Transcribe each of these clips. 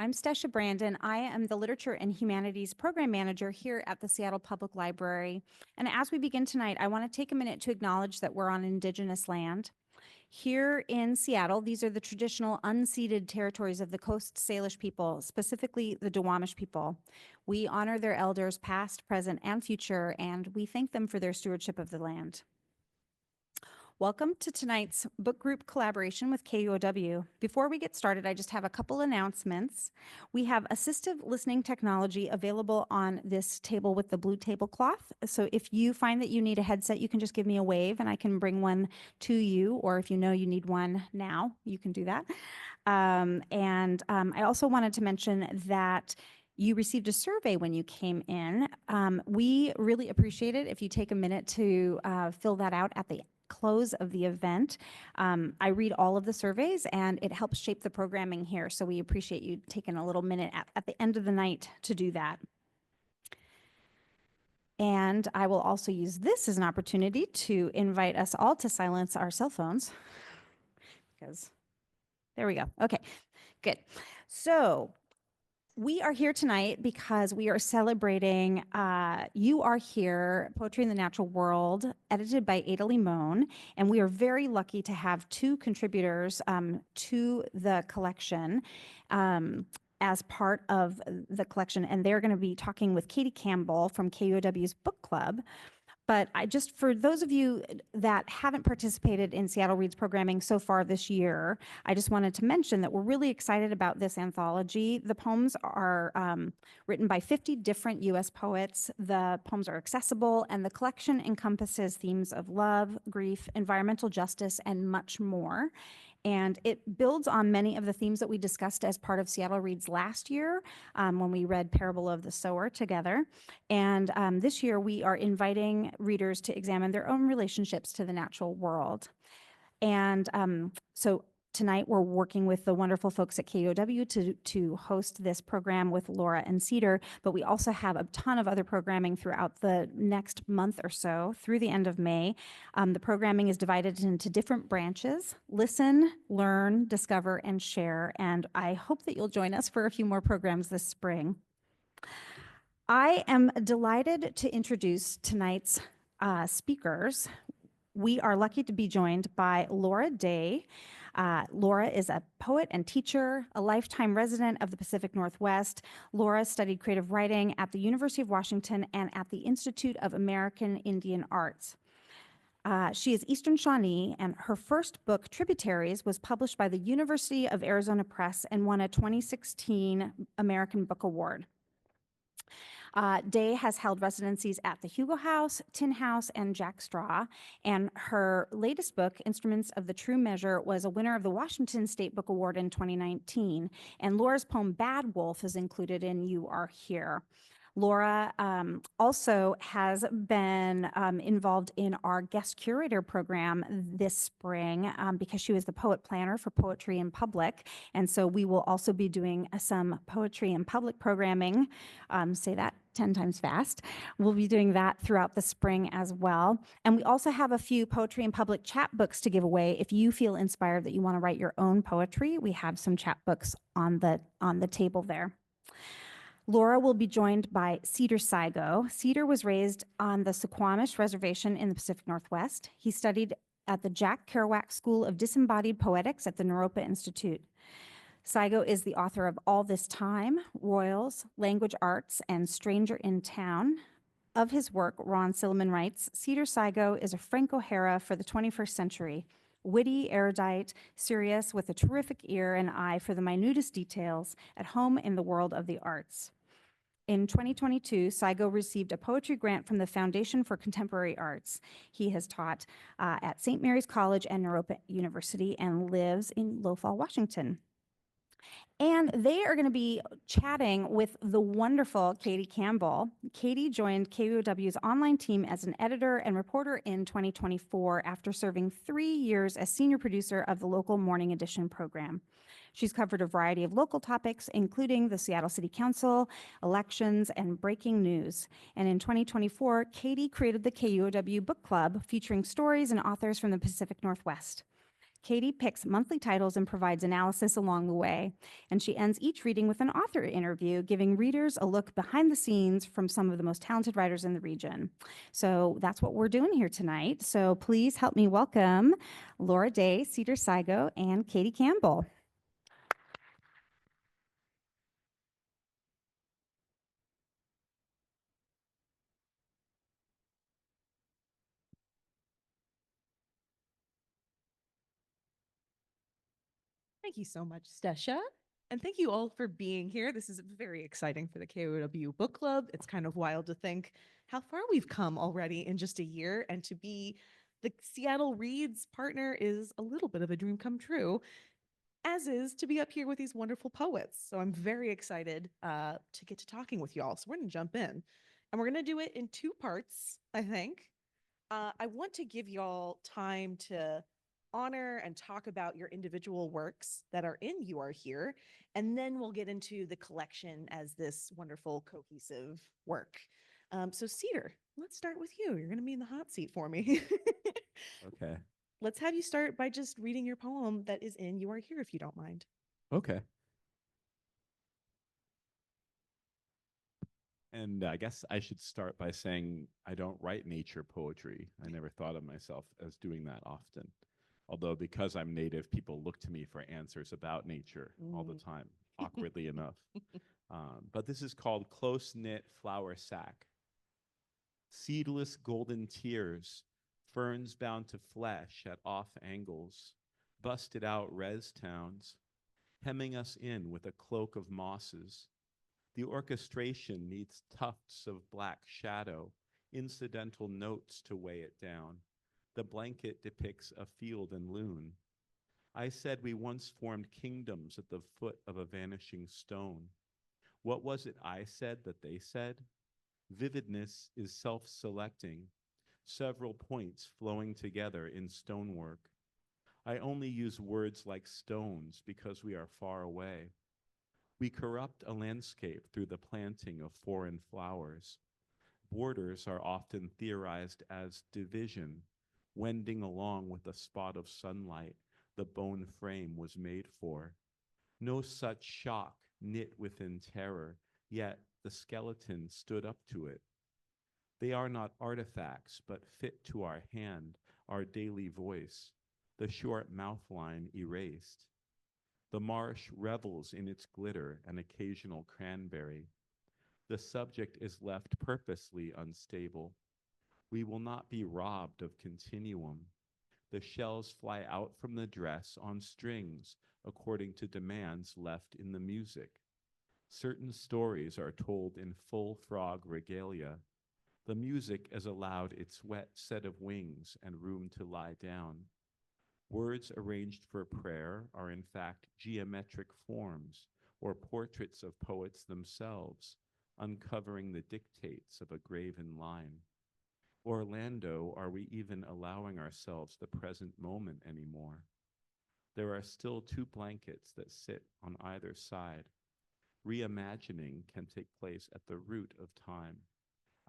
I'm Stesha Brandon. I am the Literature and Humanities Program Manager here at the Seattle Public Library. And as we begin tonight, I want to take a minute to acknowledge that we're on Indigenous land. Here in Seattle, these are the traditional unceded territories of the Coast Salish people, specifically the Duwamish people. We honor their elders past, present, and future, and we thank them for their stewardship of the land. Welcome to tonight's book group collaboration with KUOW. Before we get started, I just have a couple announcements. We have assistive listening technology available on this table with the blue tablecloth. So if you find that you need a headset, you can just give me a wave and I can bring one to you, or if you know you need one now, you can do that. I also wanted to mention that you received a survey when you came in. We really appreciate it if you take a minute to fill that out at the close of the event. I read all of the surveys and it helps shape the programming here. So we appreciate you taking a little minute at the end of the night to do that. And I will also use this as an opportunity to invite us all to silence our cell phones. Because there we go. Okay, good. So we are here tonight because we are celebrating You Are Here, Poetry in the Natural World, edited by Ada Limón. And we are very lucky to have two contributors to the collection as part of the collection. And they're going to be talking with Katie Campbell from KUOW's Book Club. But for those of you that haven't participated in Seattle Reads programming so far this year, I just wanted to mention that we're really excited about this anthology. The poems are written by 50 different U.S. poets. The poems are accessible, and the collection encompasses themes of love, grief, environmental justice, and much more. And it builds on many of the themes that we discussed as part of Seattle Reads last year when we read Parable of the Sower together. And this year we are inviting readers to examine their own relationships to the natural world. And so tonight we're working with the wonderful folks at KUOW to host this program with Laura and Cedar, but we also have a ton of other programming throughout the next month or so through the end of May. The programming is divided into different branches: listen, learn, discover, and share. And I hope that you'll join us for a few more programs this spring. I am delighted to introduce tonight's speakers. We are lucky to be joined by Laura Day. Laura is a poet and teacher, a lifetime resident of the Pacific Northwest. Laura studied creative writing at the University of Washington and at the Institute of American Indian Arts. She is Eastern Shawnee, and her first book, Tributaries, was published by the University of Arizona Press and won a 2016 American Book Award. Day has held residencies at the Hugo House, Tin House, and Jack Straw, and her latest book, Instruments of the True Measure, was a winner of the Washington State Book Award in 2019, and Laura's poem Bad Wolf is included in You Are Here. Laura also has been involved in our guest curator program this spring because she was the poet planner for Poetry in Public. And so we will also be doing some Poetry in Public programming. Say that 10 times fast. We'll be doing that throughout the spring as well. And we also have a few Poetry in Public chapbooks to give away. If you feel inspired that you want to write your own poetry, we have some chapbooks on the table there. Laura will be joined by Cedar Sigo. Cedar was raised on the Suquamish Reservation in the Pacific Northwest. He studied at the Jack Kerouac School of Disembodied Poetics at the Naropa Institute. Sigo is the author of All This Time, Royals, Language Arts, and Stranger in Town. Of his work, Ron Silliman writes, Cedar Sigo is a Frank O'Hara for the 21st century. Witty, erudite, serious, with a terrific ear and eye for the minutest details, at home in the world of the arts. In 2022, Sigo received a poetry grant from the Foundation for Contemporary Arts. He has taught at St. Mary's College and Naropa University and lives in Lowfall, Washington. And they are going to be chatting with the wonderful Katie Campbell. Katie joined KUOW's online team as an editor and reporter in 2024 after serving 3 years as senior producer of the local Morning Edition program. She's covered a variety of local topics, including the Seattle City Council, elections, and breaking news. And in 2024, Katie created the KUOW Book Club, featuring stories and authors from the Pacific Northwest. Katie picks monthly titles and provides analysis along the way. And she ends each reading with an author interview, giving readers a look behind the scenes from some of the most talented writers in the region. So that's what we're doing here tonight. So please help me welcome Laura Day, Cedar, Sigo, and Katie Campbell. Thank you so much, Stesha. And thank you all for being here. This is very exciting for the KUOW Book Club. It's kind of wild to think how far we've come already in just a year, and to be the Seattle Reads partner is a little bit of a dream come true, as is to be up here with these wonderful poets. So I'm very excited to get to talking with y'all. So we're going to jump in, and we're going to do it in two parts, I think. I want to give y'all time to honor and talk about your individual works that are in You Are Here, and then we'll get into the collection as this wonderful cohesive work. So Cedar, let's start with you. You're going to be in the hot seat for me. Okay. Let's have you start by just reading your poem that is in You Are Here, if you don't mind. Okay. And I guess I should start by saying I don't write nature poetry. I never thought of myself as doing that often. Although, because I'm native, people look to me for answers about nature all the time, awkwardly enough. But this is called Close Knit Flower Sack. Seedless golden tears, ferns bound to flesh at off angles, busted out res towns, hemming us in with a cloak of mosses. The orchestration needs tufts of black shadow, incidental notes to weigh it down. The blanket depicts a field and loon. I said we once formed kingdoms at the foot of a vanishing stone. What was it I said that they said? Vividness is self-selecting, several points flowing together in stonework. I only use words like stones because we are far away. We corrupt a landscape through the planting of foreign flowers. Borders are often theorized as division, wending along with a spot of sunlight the bone frame was made for. No such shock knit within terror, yet the skeleton stood up to it. They are not artifacts, but fit to our hand, our daily voice, the short mouth line erased. The marsh revels in its glitter and occasional cranberry. The subject is left purposely unstable. We will not be robbed of continuum. The shells fly out from the dress on strings according to demands left in the music. Certain stories are told in full frog regalia. The music is allowed its wet set of wings and room to lie down. Words arranged for prayer are in fact geometric forms or portraits of poets themselves, uncovering the dictates of a graven line. Orlando, are we even allowing ourselves the present moment anymore? There are still two blankets that sit on either side. Reimagining can take place at the root of time.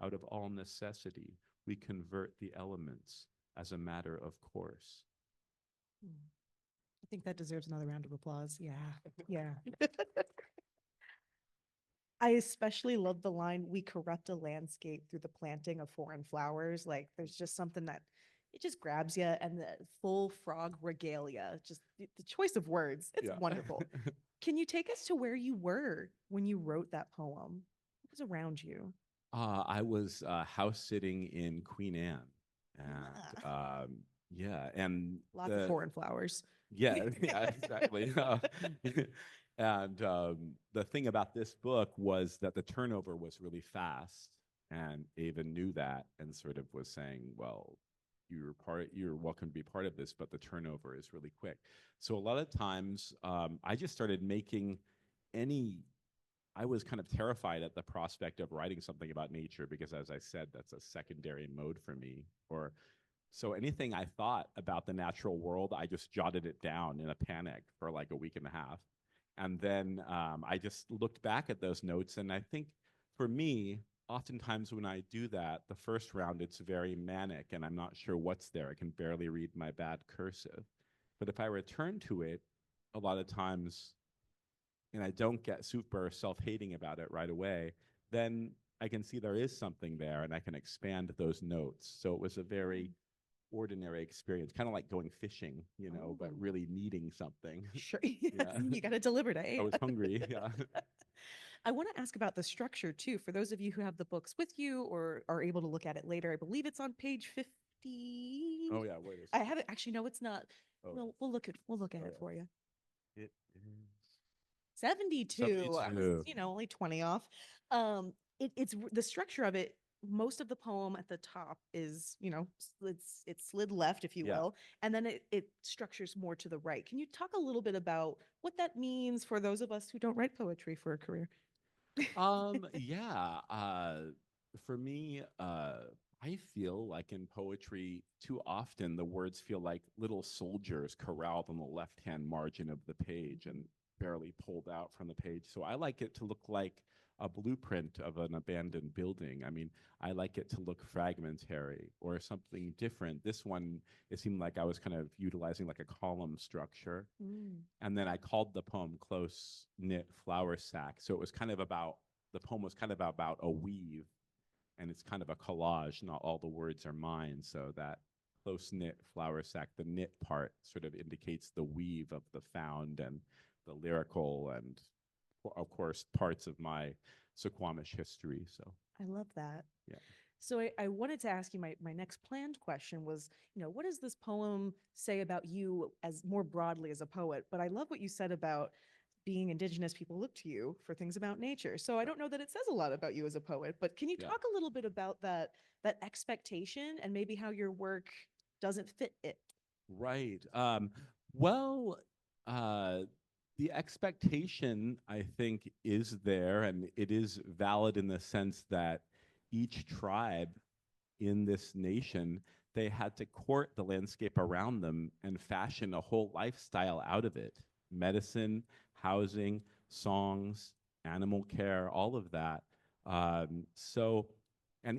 Out of all necessity, we convert the elements as a matter of course. I think that deserves another round of applause. Yeah. Yeah. I especially love the line, we corrupt a landscape through the planting of foreign flowers. Like there's just something that it just grabs you, and the full frog regalia, just the choice of words. It's wonderful. Can you take us to where you were when you wrote that poem? What was around you? I was house sitting in Queen Anne. And yeah, and Lots of foreign flowers. yeah, yeah, exactly. And the thing about this book was that the turnover was really fast, and Ava knew that and sort of was saying, "Well, you're welcome to be part of this, but the turnover is really quick." So a lot of times, I just started making any. I was kind of terrified at the prospect of writing something about nature because, as I said, that's a secondary mode for me, or so anything I thought about the natural world, I just jotted it down in a panic for like a week and a half. And then I just looked back at those notes. And I think for me, oftentimes when I do that, the first round, it's very manic and I'm not sure what's there. I can barely read my bad cursive. But if I return to it, a lot of times, and I don't get super self-hating about it right away, then I can see there is something there and I can expand those notes. So it was a very ordinary experience, kind of like going fishing, but really needing something. Sure. Yeah. You got to deliver to I was hungry. Yeah. I want to ask about the structure too. For those of you who have the books with you or are able to look at it later, I believe it's on page 50. Oh yeah, where is I have it. Actually, no, it's not. Oh. We'll look at Oh, it yeah. for you. It is 72. I was, 72. only 20 off. It's the structure of it. Most of the poem at the top is, it's slid left, if you Yeah. will, and then it structures more to the right. Can you talk a little bit about what that means for those of us who don't write poetry for a career? Yeah. For me, I feel like in poetry, too often the words feel like little soldiers corralled on the left-hand margin of the page and barely pulled out from the page. So I like it to look like a blueprint of an abandoned building. I mean, I like it to look fragmentary or something different. This one, it seemed like I was kind of utilizing like a column structure. And then I called the poem Close Knit Flower Sack. So it was kind of about, the poem was kind of about a weave, and it's kind of a collage. Not all the words are mine. So that close knit flower sack, the knit part sort of indicates the weave of the found and the lyrical and, of course, parts of my Suquamish history. So I love that. yeah. So I wanted to ask you, my next planned question was, what does this poem say about you as more broadly as a poet? But I love what you said about being Indigenous people look to you for things about nature. So I don't know that it says a lot about you as a poet, but can you Yeah. talk a little bit about that expectation and maybe how your work doesn't fit it? Right. Well, the expectation, I think, is there, and it is valid in the sense that each tribe in this nation, they had to court the landscape around them and fashion a whole lifestyle out of it. Medicine, housing, songs, animal care, all of that. And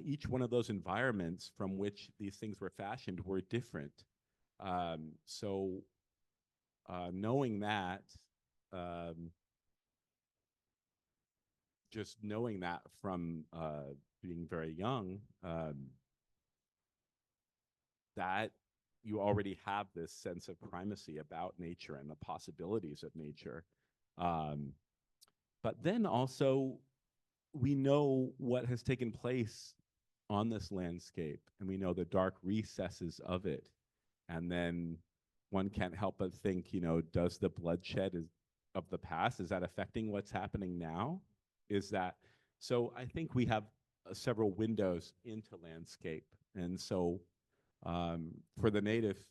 each one of those environments from which these things were fashioned were different. So knowing that, just knowing that from being very young, that you already have this sense of primacy about nature and the possibilities of nature. But then also, we know what has taken place on this landscape, and we know the dark recesses of it. And then one can't help but think, does the bloodshed of the past, is that affecting what's happening now? Is that, so I think we have several windows into landscape. And so for the native,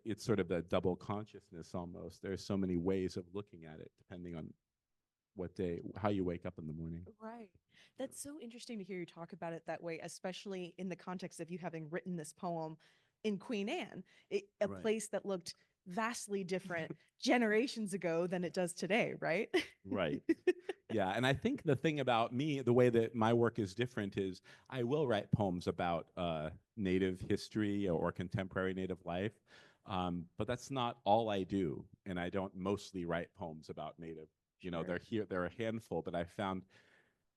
it's sort of a double consciousness almost. There's so many ways of looking at it, depending on what day, how you wake up in the morning. Right. That's so interesting to hear you talk about it that way, especially in the context of you having written this poem in Queen Anne, a Right. place that looked vastly different generations ago than it does today, right? Right. Yeah. And I think the thing about me, the way that my work is different is I will write poems about Native history or contemporary Native life. But that's not all I do. And I don't mostly write poems about Native. Sure. They're a handful, but I found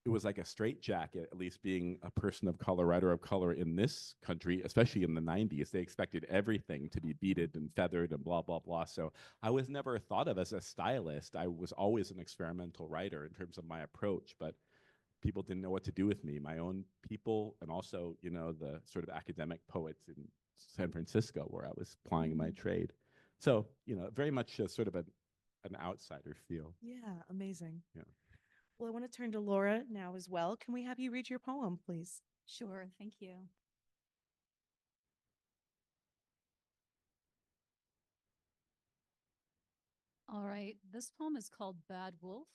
it was like a straitjacket, at least being a person of color, writer of color in this country, especially in the 90s. They expected everything to be beaded and feathered and blah, blah, blah. So I was never thought of as a stylist. I was always an experimental writer in terms of my approach, but people didn't know what to do with me, my own people, and also, the sort of academic poets in San Francisco where I was plying my trade. So, very much a sort of an outsider feel. Yeah, amazing. Yeah. Well, I want to turn to Laura now as well. Can we have you read your poem, please? Sure, thank you. All right, this poem is called Bad Wolf.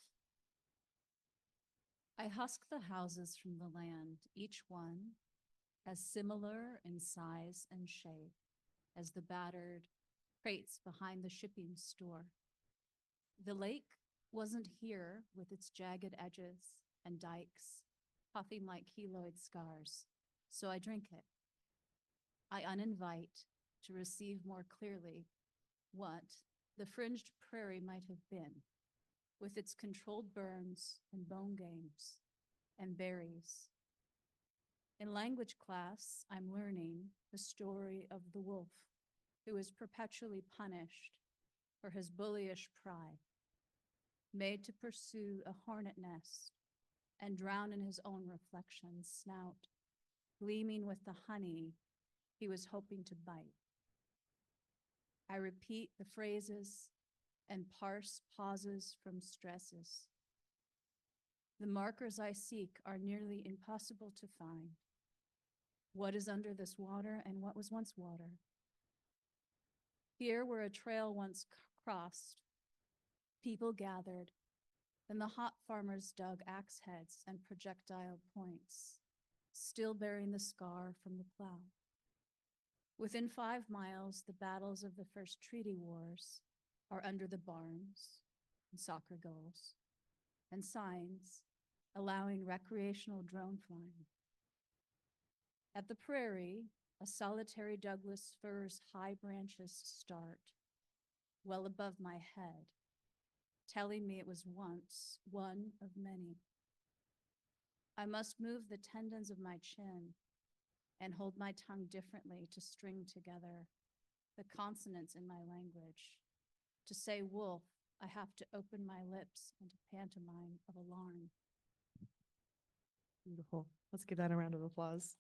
I husk the houses from the land, each one as similar in size and shape as the battered crates behind the shipping store. The lake wasn't here with its jagged edges and dikes, puffing like keloid scars, so I drink it. I uninvite to receive more clearly what the fringed prairie might have been, with its controlled burns and bone games and berries. In language class, I'm learning the story of the wolf who is perpetually punished for his bullyish pride, made to pursue a hornet nest and drown in his own reflection's snout, gleaming with the honey he was hoping to bite. I repeat the phrases and parse pauses from stresses. The markers I seek are nearly impossible to find. What is under this water and what was once water? Here where a trail once crossed, people gathered, then the hop farmers dug axe heads and projectile points, still bearing the scar from the plow. Within 5 miles, the battles of the first treaty wars are under the barns and soccer goals and signs allowing recreational drone flying. At the prairie, a solitary Douglas fir's high branches start well above my head, telling me it was once one of many. I must move the tendons of my chin and hold my tongue differently to string together the consonants in my language. To say wolf, I have to open my lips into pantomime of alarm. Beautiful. Let's give that a round of applause.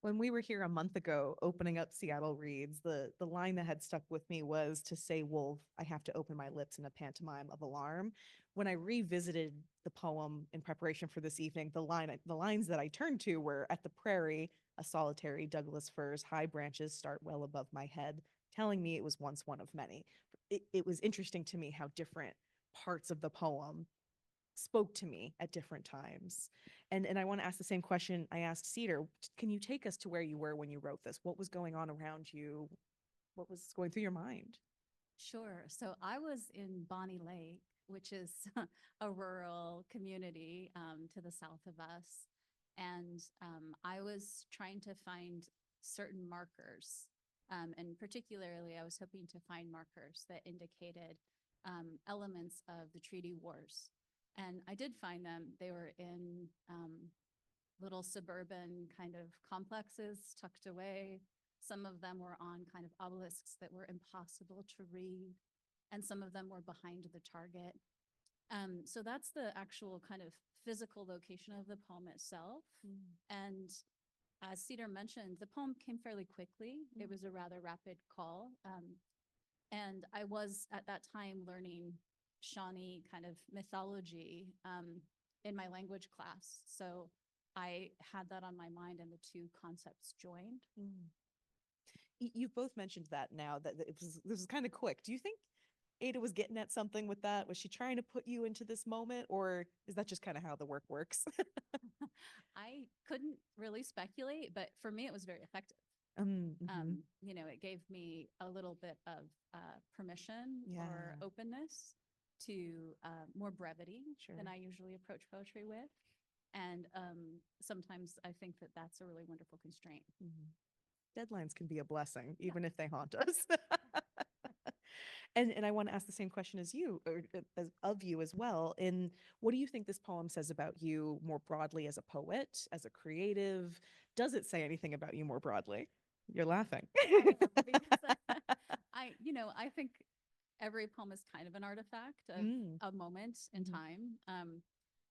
When we were here a month ago, opening up Seattle Reads, the line that had stuck with me was, to say wolf, I have to open my lips in a pantomime of alarm. When I revisited the poem in preparation for this evening, the lines that I turned to were, at the prairie, a solitary Douglas fir's high branches start well above my head, telling me it was once one of many. It was interesting to me how different parts of the poem spoke to me at different times. And I want to ask the same question I asked Cedar. Can you take us to where you were when you wrote this? What was going on around you? What was going through your mind? Sure. So I was in Bonnie Lake, which is a rural community to the south of us. And I was trying to find certain markers. And particularly, I was hoping to find markers that indicated elements of the treaty wars. And I did find them. They were in little suburban kind of complexes tucked away. Some of them were on kind of obelisks that were impossible to read, and some of them were behind the target. So that's the actual kind of physical location of the poem itself. And as Cedar mentioned, the poem came fairly quickly. It was a rather rapid call. And I was at that time learning Shawnee kind of mythology in my language class. So I had that on my mind and the two concepts joined. You've both mentioned that now, that this was kind of quick. Do you think Ada was getting at something with that? Was she trying to put you into this moment, or is that just kind of how the work works? I couldn't really speculate, but for me, it was very effective. You know, it gave me a little bit of permission or Yeah. openness to more brevity Sure. than I usually approach poetry with. And sometimes I think that that's a really wonderful constraint. Deadlines can be a blessing, even if they haunt us. And I want to ask the same question as you, or of you as well. And what do you think this poem says about you more broadly as a poet, as a creative? Does it say anything about you more broadly? You're laughing. I think every poem is kind of an artifact of a moment in time.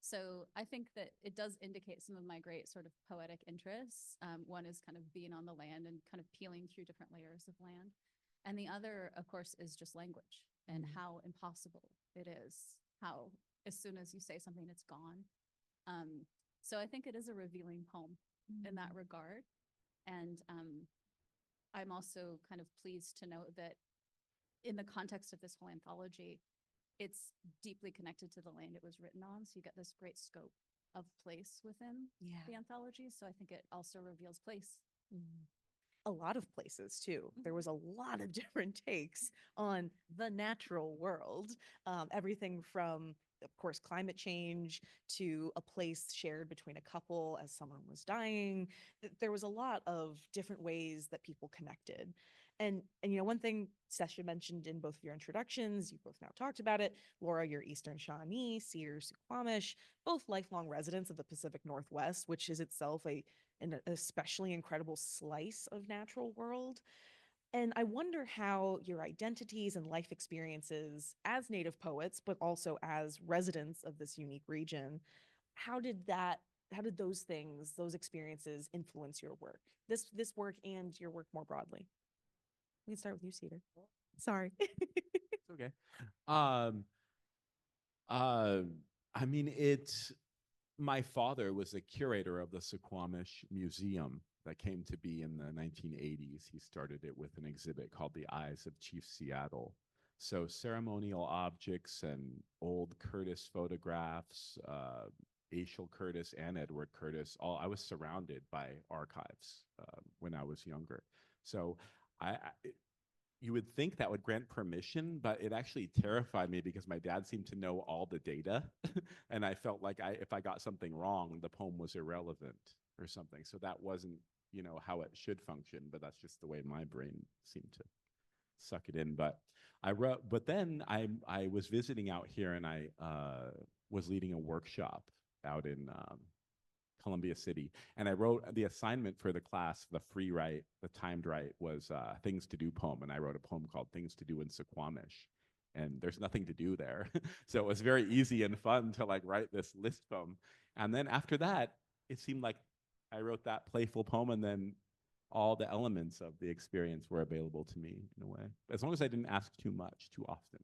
So I think that it does indicate some of my great sort of poetic interests. One is kind of being on the land and kind of peeling through different layers of land. And the other, of course, is just language and how impossible it is, how as soon as you say something, it's gone. So I think it is a revealing poem in that regard. And I'm also kind of pleased to note that in the context of this whole anthology, it's deeply connected to the land it was written on. So you get this great scope of place within the anthology. So I think it also reveals place. a lot of places too. There was a lot of different takes on the natural world. Everything from, of course, climate change to a place shared between a couple as someone was dying. There was a lot of different ways that people connected. And you know, one thing Sesha mentioned in both of your introductions, you both now talked about it. Laura, you're Eastern Shawnee, Cedar, Suquamish, both lifelong residents of the Pacific Northwest, which is itself an especially incredible slice of natural world. And I wonder how your identities and life experiences as Native poets, but also as residents of this unique region, how did those things, those experiences influence your work, this work and your work more broadly? We can start with you, Cedar. Sorry. It's okay. Um, uh, I mean, my father was a curator of the Suquamish Museum that came to be in the 1980s. He started it with an exhibit called The Eyes of Chief Seattle. So ceremonial objects and old Curtis photographs, Aishel Curtis and Edward Curtis, I was surrounded by archives when I was younger. So you would think that would grant permission, but it actually terrified me because my dad seemed to know all the data. And I felt like if I got something wrong, the poem was irrelevant or something. So that wasn't, how it should function, but that's just the way my brain seemed to suck it in. But then I was visiting out here, and I was leading a workshop out in Columbia City. And I wrote the assignment for the class, the free write, the timed write, was Things to Do poem. And I wrote a poem called Things to Do in Suquamish. And there's nothing to do there. So it was very easy and fun to write this list poem. And then after that, it seemed like I wrote that playful poem, and then all the elements of the experience were available to me in a way. As long as I didn't ask too much too often.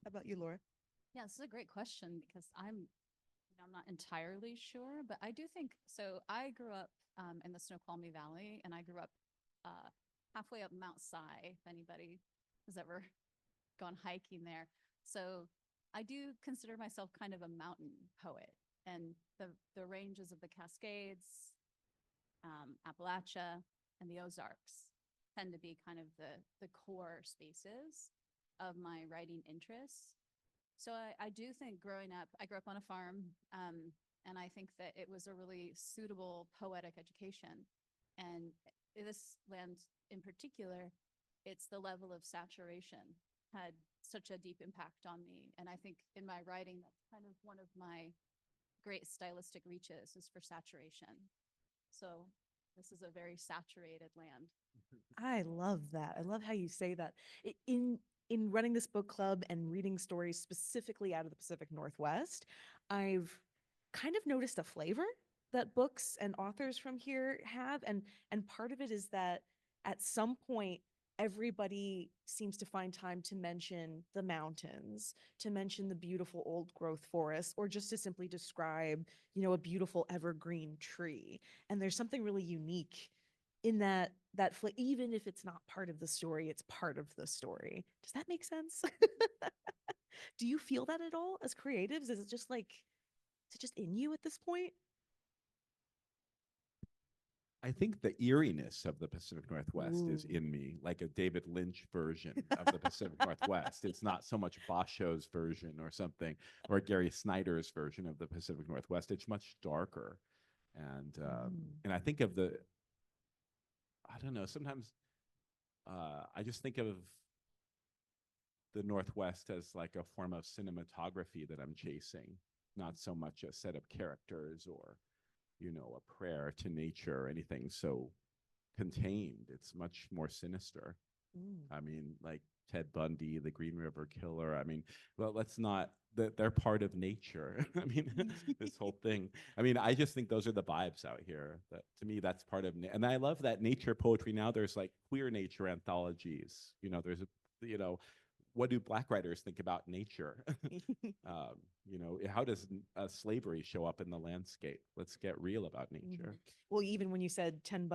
How about you, Laura? Yeah, this is a great question because I'm not entirely sure, but I do think so. I grew up in the Snoqualmie Valley, and I grew up halfway up Mount Si, if anybody has ever gone hiking there. So I do consider myself kind of a mountain poet, and the ranges of the Cascades, Appalachia, and the Ozarks tend to be kind of the core spaces of my writing interests. So I do think I grew up on a farm, and I think that it was a really suitable poetic education. And this land in particular, it's the level of saturation had such a deep impact on me. And I think in my writing, that's kind of one of my great stylistic reaches is for saturation. So this is a very saturated land. I love that. I love how you say that. In running this book club and reading stories specifically out of the Pacific Northwest, I've kind of noticed a flavor that books and authors from here have. And part of it is that at some point, everybody seems to find time to mention the mountains, to mention the beautiful old growth forest, or just to simply describe, a beautiful evergreen tree. And there's something really unique in that even if it's not part of the story, it's part of the story. Does that make sense? Do you feel that at all as creatives? Is it just in you at this point? I think the eeriness of the Pacific Northwest is Ooh. in me, like a David Lynch version of the Pacific Northwest. It's not so much Basho's version or something, or Gary Snyder's version of the Pacific Northwest. It's much darker. And I think of I don't know, sometimes I just think of the Northwest as like a form of cinematography that I'm chasing, not so much a set of characters or, a prayer to nature or anything so contained. It's much more sinister. I mean, like Ted Bundy, the Green River Killer. I mean, well, let's not, they're part of nature. I mean, this whole thing. I mean, I just think those are the vibes out here. That to me, that's part of, and I love that nature poetry now. There's like queer nature anthologies. There's what do Black writers think about nature? How does slavery show up in the landscape? Let's get real about nature. Well, even when you said Ted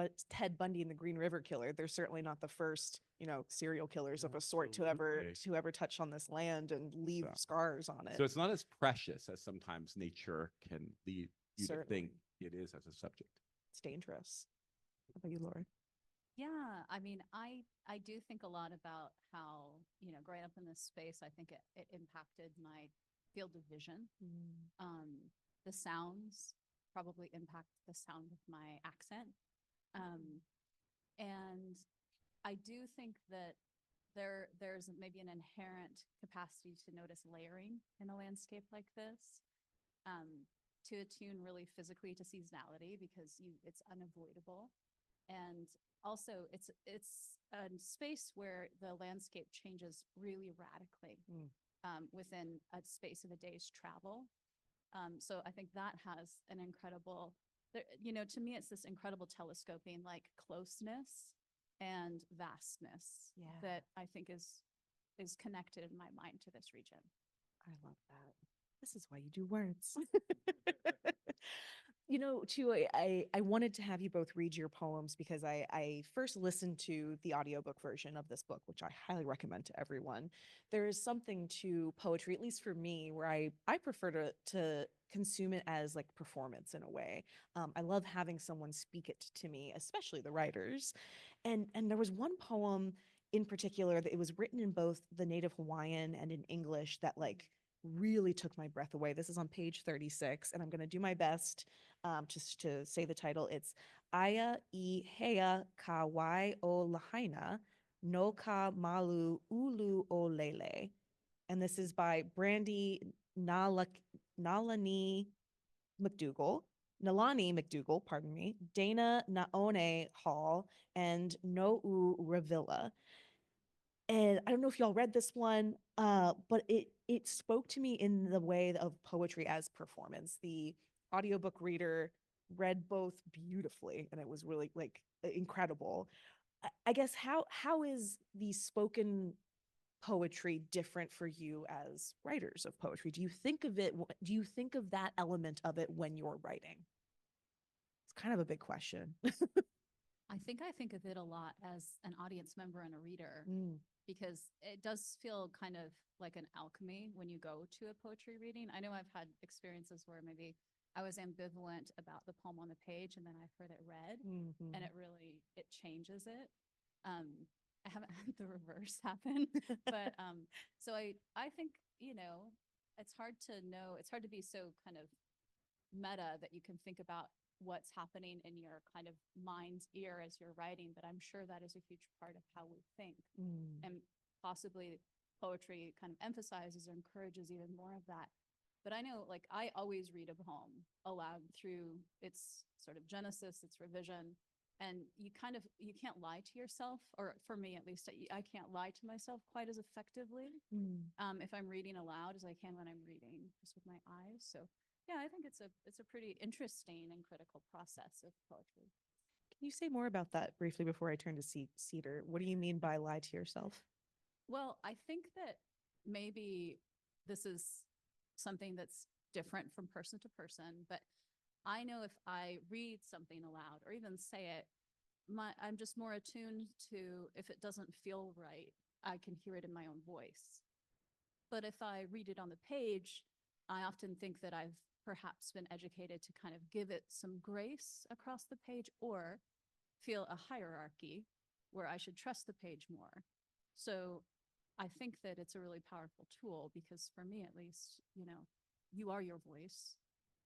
Bundy and the Green River Killer, they're certainly not the first, serial killers of a sort to ever touch on this land and leave scars on it. So it's not as precious as sometimes nature can lead you to Certainly. think it is as a subject. It's dangerous. How about you, Laura? Yeah, I mean, I do think a lot about how, growing up in this space, I think it impacted my field of vision. The sounds probably impact the sound of my accent. Um, and I do think that there's maybe an inherent capacity to notice layering in a landscape like this, to attune really physically to seasonality because it's unavoidable. And also it's a space where the landscape changes really radically within a space of a day's travel. So I think that has an incredible, to me, it's this incredible telescoping, like closeness and vastness Yeah. that I think is connected in my mind to this region. I love that. This is why you do words. Too, I wanted to have you both read your poems because I first listened to the audiobook version of this book, which I highly recommend to everyone. There is something to poetry, at least for me, where I prefer to consume it as like performance in a way. I love having someone speak it to me, especially the writers. And there was one poem in particular that it was written in both the native Hawaiian and in English that like really took my breath away. This is on page 36, and I'm going to do my best just to say the title. It's Aya I Hea Ka Wai O Lahaina No Ka Malu Ulu O Lele. And this is by Brandy Nalani McDougal, Nalani McDougal, pardon me, Dana Naone Hall, and No'u Ravilla. And I don't know if y'all read this one, but it spoke to me in the way of poetry as performance. The audiobook reader read both beautifully, and it was really like incredible. I guess how is the spoken poetry different for you as writers of poetry? Do you think of it? Do you think of that element of it when you're writing? It's kind of a big question. I think of it a lot as an audience member and a reader Mm, because it does feel kind of like an alchemy when you go to a poetry reading. I know I've had experiences where maybe I was ambivalent about the poem on the page and then I heard it read mhm. and it changes it. I haven't had the reverse happen, but so I think, it's hard to know, it's hard to be so kind of meta that you can think about what's happening in your kind of mind's ear as you're writing, but I'm sure that is a huge part of how we think. Mm. And possibly poetry kind of emphasizes or encourages even more of that. But I know, like, I always read a poem aloud through its sort of genesis, its revision, and you can't lie to yourself, or for me at least, I can't lie to myself quite as effectively Mm. if I'm reading aloud as I can when I'm reading just with my eyes. So yeah, I think it's a pretty interesting and critical process of poetry. Can you say more about that briefly before I turn to Cedar? What do you mean by lie to yourself? Well, I think that maybe this is something that's different from person to person, but I know if I read something aloud or even say it, I'm just more attuned to if it doesn't feel right, I can hear it in my own voice. But if I read it on the page, I often think that I've perhaps been educated to kind of give it some grace across the page or feel a hierarchy where I should trust the page more. So I think that it's a really powerful tool because for me, at least, you are your voice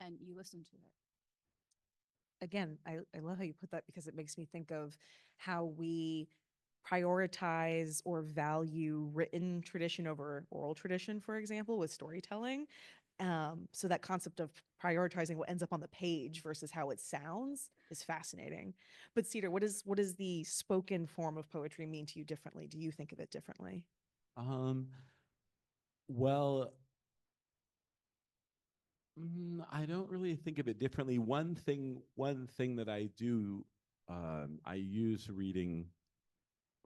and you listen to it. Again, I love how you put that because it makes me think of how we prioritize or value written tradition over oral tradition, for example, with storytelling. So that concept of prioritizing what ends up on the page versus how it sounds is fascinating. But Cedar, what does the spoken form of poetry mean to you differently? Do you think of it differently? Um, well, I don't really think of it differently. One thing that I do, I use reading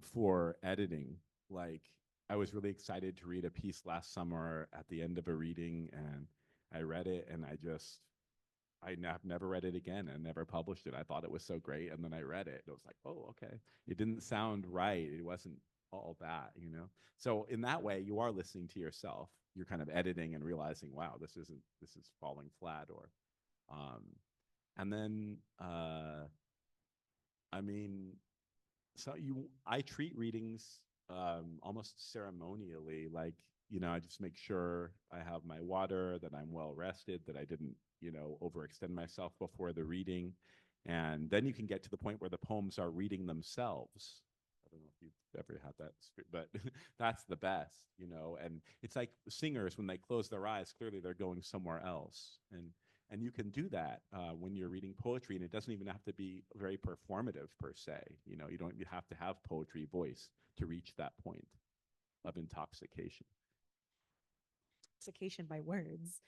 for editing. Like, I was really excited to read a piece last summer at the end of a reading, and I read it, and I've never read it again and never published it. I thought it was so great, and then I read it. It was like, oh, okay. It didn't sound right. It wasn't all that, you know? So in that way, you are listening to yourself. You're kind of editing and realizing, wow, this is falling flat, or, um, and then, I mean, so I treat readings almost ceremonially, like, I just make sure I have my water, that I'm well rested, that I didn't, overextend myself before the reading. And then you can get to the point where the poems are reading themselves. I don't know if you've ever had that, but that's the best, and it's like singers, when they close their eyes, clearly they're going somewhere else. And you can do that when you're reading poetry, and it doesn't even have to be very performative per se. You don't have to have poetry voice to reach that point of intoxication. Intoxication by words.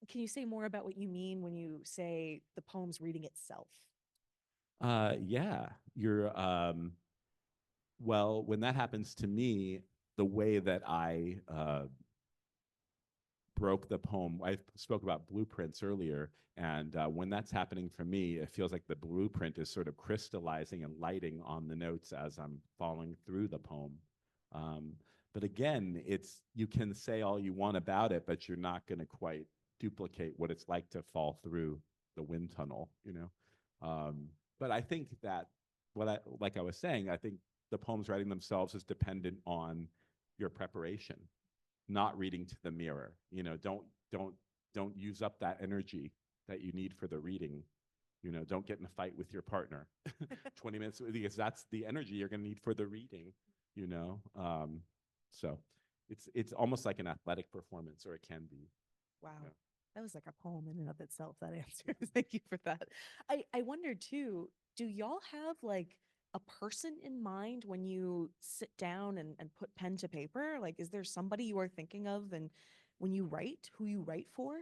Can you say more about what you mean when you say the poem's reading itself? Yeah, well, when that happens to me, the way that I broke the poem. I spoke about blueprints earlier, and when that's happening for me, it feels like the blueprint is sort of crystallizing and lighting on the notes as I'm following through the poem. But again, you can say all you want about it, but you're not going to quite duplicate what it's like to fall through the wind tunnel, But I think that like I was saying, I think the poems writing themselves is dependent on your preparation, not reading to the mirror. Don't use up that energy that you need for the reading. Don't get in a fight with your partner 20 minutes, because that's the energy you're going to need for the reading. So it's almost like an athletic performance, or it can be. Wow. Yeah. That was like a poem in and of itself, that answer. Thank you for that. I wonder too, do y'all have like a person in mind when you sit down and put pen to paper? Like, is there somebody you are thinking of and when you write, who you write for?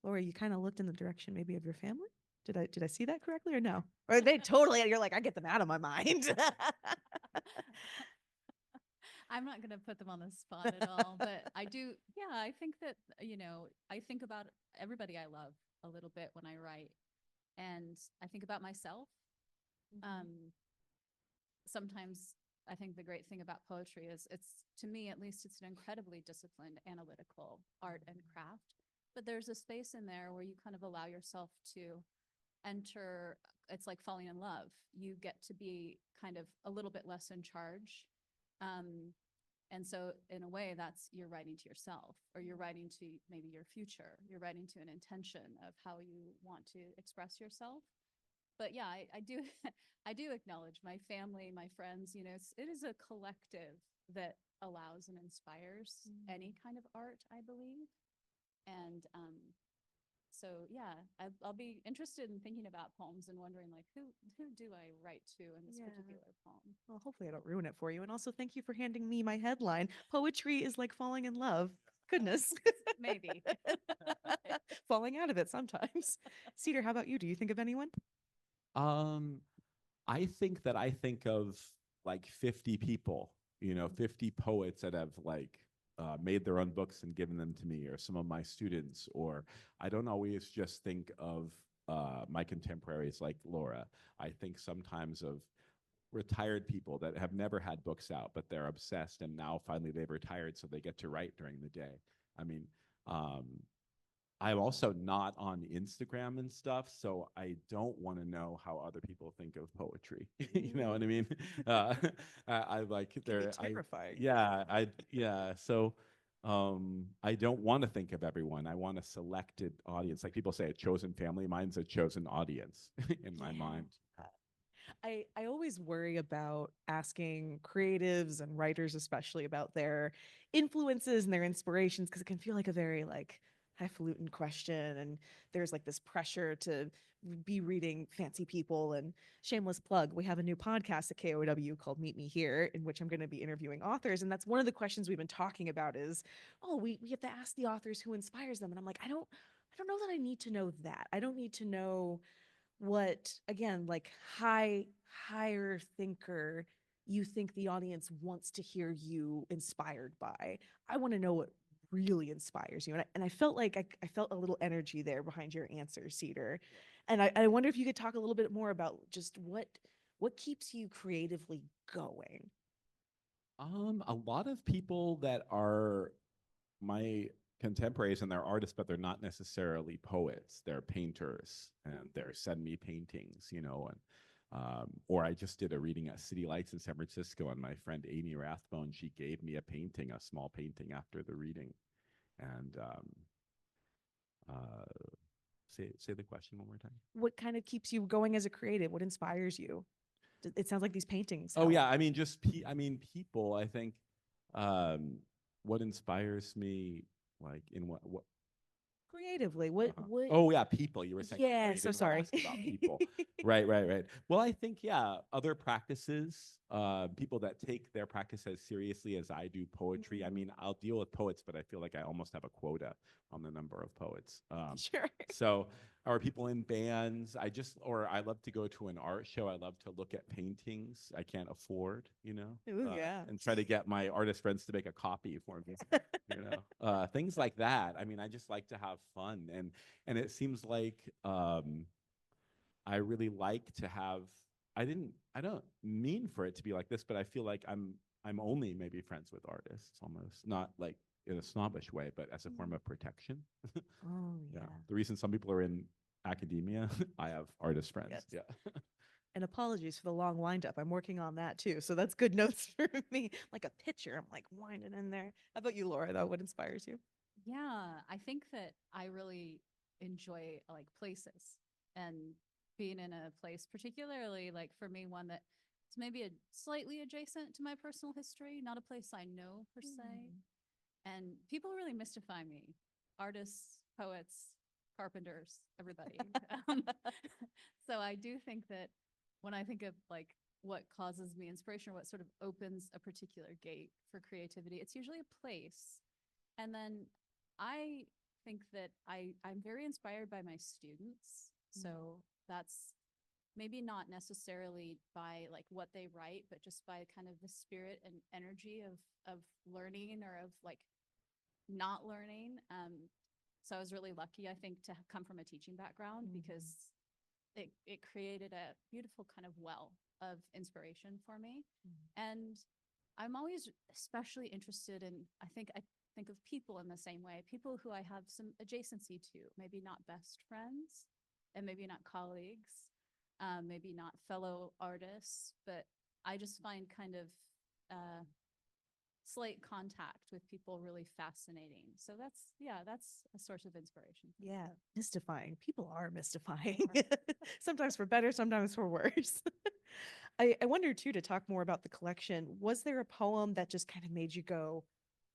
Laura, you kind of looked in the direction maybe of your family. Did I see that correctly or no? Or they totally, you're like, I get them out of my mind. I'm not going to put them on the spot at all, but I do. Yeah, I think that, I think about everybody I love a little bit when I write, and I think about myself. Sometimes I think the great thing about poetry is to me at least, it's an incredibly disciplined, analytical art and craft. But there's a space in there where you kind of allow yourself to enter. It's like falling in love. You get to be kind of a little bit less in charge. And so in a way, that's you're writing to yourself, or you're writing to maybe your future. You're writing to an intention of how you want to express yourself. But yeah, I do I do acknowledge my family, my friends. It is a collective that allows and inspires any kind of art, I believe. And so yeah, I'll be interested in thinking about poems and wondering like who do I write to in this particular poem. Well, hopefully I don't ruin it for you. And also thank you for handing me my headline. Poetry is like falling in love. Goodness. Maybe. Falling out of it sometimes. Cedar, how about you? Do you think of anyone? I think of like 50 people, 50 poets that have like made their own books and given them to me, or some of my students, or I don't always just think of my contemporaries like Laura. I think sometimes of retired people that have never had books out, but they're obsessed, and now finally they've retired, so they get to write during the day. I mean, I'm also not on Instagram and stuff, so I don't want to know how other people think of poetry. You know what I mean? I like they're terrifying. So I don't want to think of everyone. I want a selected audience. Like people say, a chosen family. Mine's a chosen audience in my mind. I always worry about asking creatives and writers, especially about their influences and their inspirations, because it can feel like a very like highfalutin question, and there's like this pressure to be reading fancy people. And shameless plug, we have a new podcast at KUOW called Meet Me Here, in which I'm going to be interviewing authors, and that's one of the questions we've been talking about is, oh, we have to ask the authors who inspires them. And I'm like, I don't know that I need to know that. I don't need to know what, again, like higher thinker you think the audience wants to hear you inspired by. I want to know what really inspires you. And I felt like I felt a little energy there behind your answer, Cedar. And I wonder if you could talk a little bit more about just what keeps you creatively going. A lot of people that are my contemporaries, and they're artists, but they're not necessarily poets. They're painters, and they're send me paintings, and Or I just did a reading at City Lights in San Francisco, and my friend Amy Rathbone, she gave me a painting, a small painting after the reading. And say the question one more time. What kind of keeps you going as a creative? What inspires you? It sounds like these paintings. Oh yeah, help. I mean, people. I think what inspires me, like in what Creatively. What? Oh yeah, people. You were saying. Yeah. You So didn't sorry. ask about people. Right. Well, I think other practices, people that take their practice as seriously as I do poetry. I Mhm. mean, I'll deal with poets, but I feel like I almost have a quota on the number of poets. Sure. So, or people in bands. Or I love to go to an art show. I love to look at paintings I can't afford, Ooh, yeah. and try to get my artist friends to make a copy for me. Things like that. I mean, I just like to have fun, and it seems like I really like to have. I don't mean for it to be like this, but I feel like I'm only maybe friends with artists, almost not like in a snobbish way, but as a form of protection. Oh yeah. The reason some people are in academia, I have artist friends. Yes. Yeah. And apologies for the long wind up. I'm working on that too. So that's good notes for me. Like a picture, I'm like winding in there. How about you, Laura, though? What inspires you? Yeah, I think that I really enjoy like places and being in a place, particularly like for me, one that is maybe slightly adjacent to my personal history, not a place I know per se. And people really mystify me, artists, poets, carpenters, everybody. Um, so I do think that when I think of like what causes me inspiration or what sort of opens a particular gate for creativity, it's usually a place. And then I think that I'm very inspired by my students. So that's maybe not necessarily by like what they write, but just by kind of the spirit and energy of learning or of like not learning. So I was really lucky, I think, to come from a teaching background because it created a beautiful kind of well of inspiration for me. And I'm always especially interested in, I think of people in the same way, people who I have some adjacency to, maybe not best friends and maybe not colleagues, maybe not fellow artists, but I just find kind of slight contact with people really fascinating. So that's a source of inspiration. Yeah, mystifying. People are mystifying. Sometimes for better, sometimes for worse. I wonder too, to talk more about the collection, was there a poem that just kind of made you go,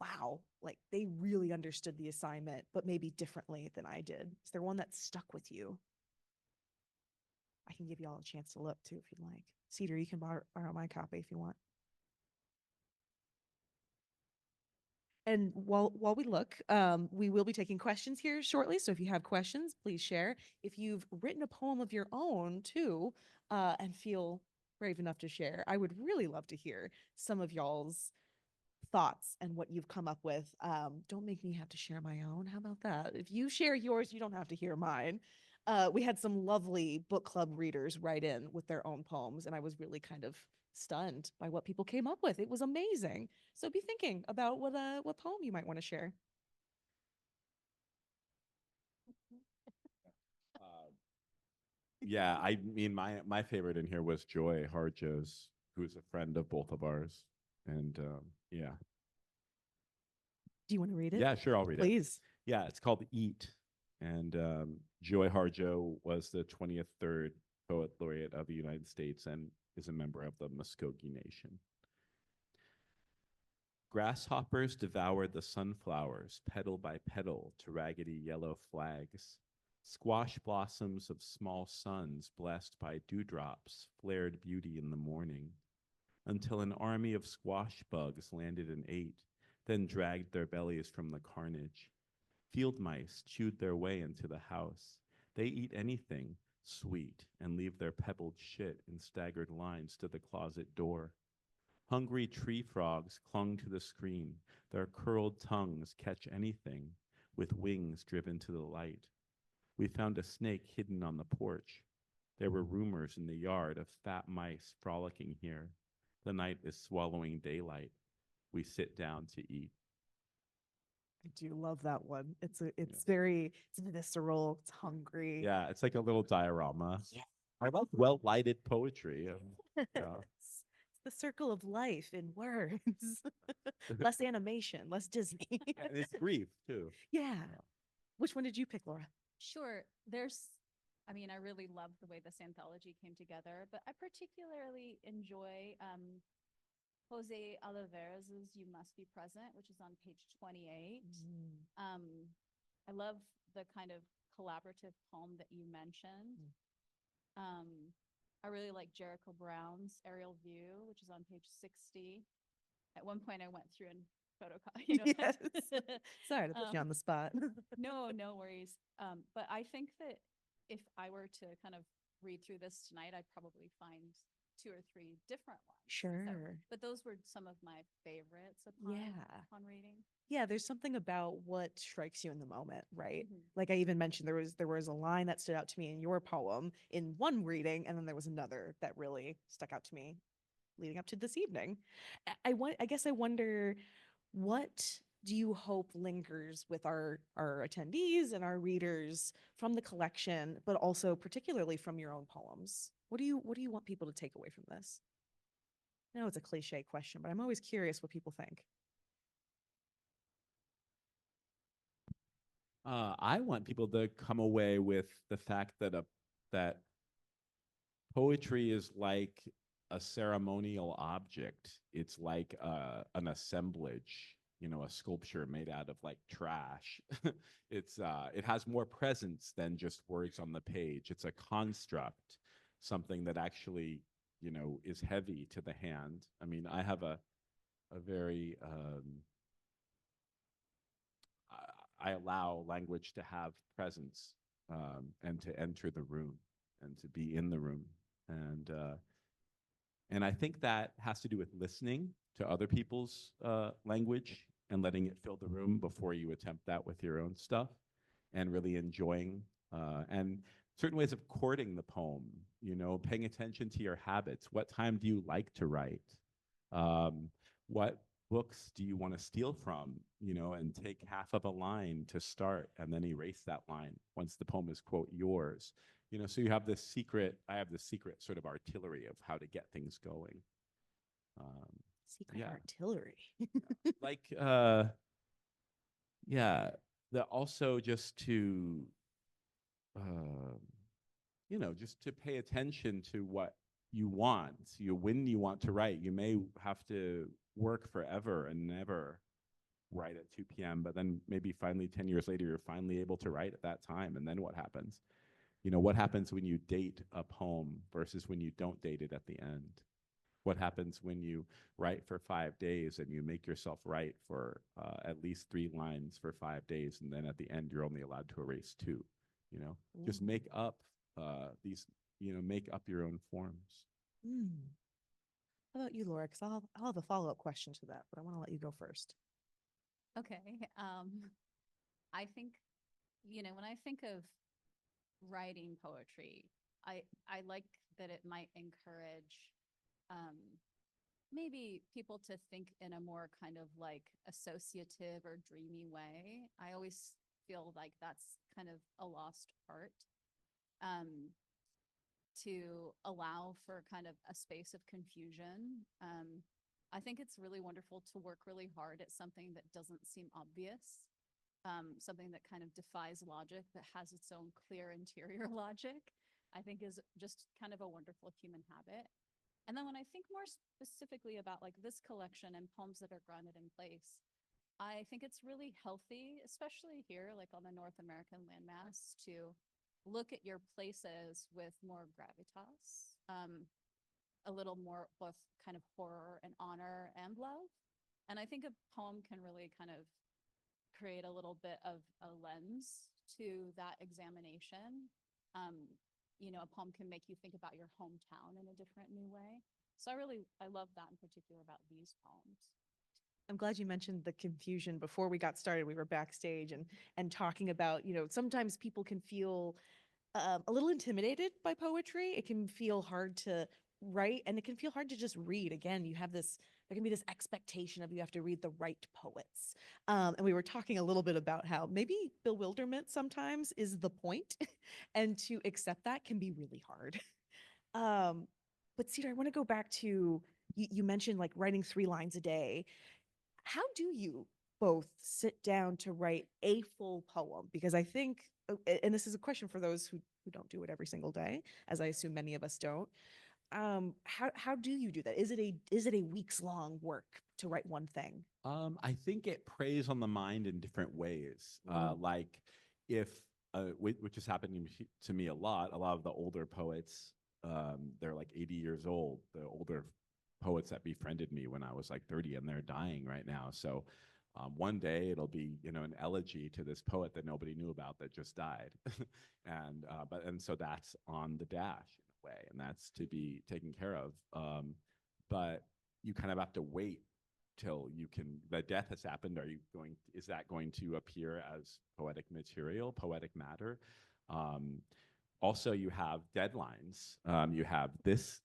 wow, like they really understood the assignment, but maybe differently than I did? Is there one that stuck with you? I can give you all a chance to look too if you'd like. Cedar, you can borrow my copy if you want. And while we look, we will be taking questions here shortly. So if you have questions, please share. If you've written a poem of your own too, and feel brave enough to share, I would really love to hear some of y'all's thoughts and what you've come up with. Don't make me have to share my own. How about that? If you share yours, you don't have to hear mine. We had some lovely book club readers write in with their own poems, and I was really kind of stunned by what people came up with. It was amazing. So be thinking about what poem you might want to share. Yeah, I mean, my favorite in here was Joy Harjo's, who's a friend of both of ours, and yeah. Do you want to read it? Yeah, sure, I'll read it. Please. Yeah, it's called Eat, and Joy Harjo was the 23rd Poet Laureate of the United States and is a member of the Muskogee Nation. Grasshoppers devoured the sunflowers, petal by petal, to raggedy yellow flags. Squash blossoms of small suns, blessed by dewdrops, flared beauty in the morning, until an army of squash bugs landed and ate, then dragged their bellies from the carnage. Field mice chewed their way into the house. They eat anything sweet and leave their pebbled shit in staggered lines to the closet door. Hungry tree frogs clung to the screen, their curled tongues catch anything, with wings driven to the light. We found a snake hidden on the porch. There were rumors in the yard of fat mice frolicking here. The night is swallowing daylight. We sit down to eat. I do love that one. It's very, it's visceral, it's hungry. Yeah, it's like a little diorama. Yeah. I like well-lighted poetry. Yeah. It's the circle of life in words. Less animation, less Disney. And it's brief too. Yeah. Which one did you pick, Laura? Sure. I mean, I really love the way this anthology came together, but I particularly enjoy Jose Oliveras' You Must Be Present, which is on page 28. Um, I love the kind of collaborative poem that you mentioned. I really like Jericho Brown's Aerial View, which is on page 60. At one point, I went through and photocopied. Yes. Sorry to put you on the spot. No, no worries. But I think that if I were to kind of read through this tonight, I'd probably find 2 or 3 different ones. Sure. But those were some of my favorites upon reading. Yeah, there's something about what strikes you in the moment, right? Mhm. Like I even mentioned, there was a line that stood out to me in your poem in one reading, and then there was another that really stuck out to me leading up to this evening. I guess I wonder, what do you hope lingers with our attendees and our readers from the collection, but also particularly from your own poems? What do you want people to take away from this? I know it's a cliche question, but I'm always curious what people think. I want people to come away with the fact that that poetry is like a ceremonial object. It's like an assemblage, a sculpture made out of like trash. It has more presence than just words on the page. It's a construct, something that actually, is heavy to the hand. I mean, I have a very I allow language to have presence, and to enter the room and to be in the room. And I think that has to do with listening to other people's language and letting it fill the room before you attempt that with your own stuff, and really enjoying and certain ways of courting the poem, paying attention to your habits. What time do you like to write? What books do you want to steal from, and take half of a line to start and then erase that line once the poem is, quote, yours? So I have this secret sort of artillery of how to get things going. Secret Yeah. artillery. Like, yeah, also just to, just to pay attention to what you want. When you want to write, you may have to work forever and never write at 2 p.m., but then maybe finally 10 years later, you're finally able to write at that time. And then what happens? What happens when you date a poem versus when you don't date it at the end? What happens when you write for 5 days and you make yourself write for at least 3 lines for 5 days, and then at the end you're only allowed to erase 2? Just make up make up your own forms. How about you, Laura? Because I'll have a follow-up question to that, but I want to let you go first. Okay. I think, when I think of writing poetry, I like that it might encourage maybe people to think in a more kind of like associative or dreamy way. I always feel like that's kind of a lost art, to allow for kind of a space of confusion. I think it's really wonderful to work really hard at something that doesn't seem obvious, something that kind of defies logic, that has its own clear interior logic, I think is just kind of a wonderful human habit. And then when I think more specifically about like this collection and poems that are grounded in place, I think it's really healthy, especially here, like on the North American landmass, to look at your places with more gravitas, a little more both kind of horror and honor and love. And I think a poem can really kind of create a little bit of a lens to that examination. A poem can make you think about your hometown in a different new way. So I love that in particular about these poems. I'm glad you mentioned the confusion before we got started. We were backstage and talking about, sometimes people can feel a little intimidated by poetry. It can feel hard to write, and it can feel hard to just read. Again, there can be this expectation of you have to read the right poets. And we were talking a little bit about how maybe bewilderment sometimes is the point, and to accept that can be really hard. But Cedar, I want to go back to you mentioned like writing 3 lines a day. How do you both sit down to write a full poem? Because I think, and this is a question for those who don't do it every single day, as I assume many of us don't. How do you do that? Is it a weeks long work to write one thing? I think it preys on the mind in different ways. Mm. Like if, which is happening to me a lot of the older poets, they're like 80 years old, the older poets that befriended me when I was like 30, and they're dying right now. So one day it'll be, an elegy to this poet that nobody knew about that just died. And so that's on the dash in a way, and that's to be taken care of. But you kind of have to wait till the death has happened. Is that going to appear as poetic material, poetic matter? Also, you have deadlines. You have this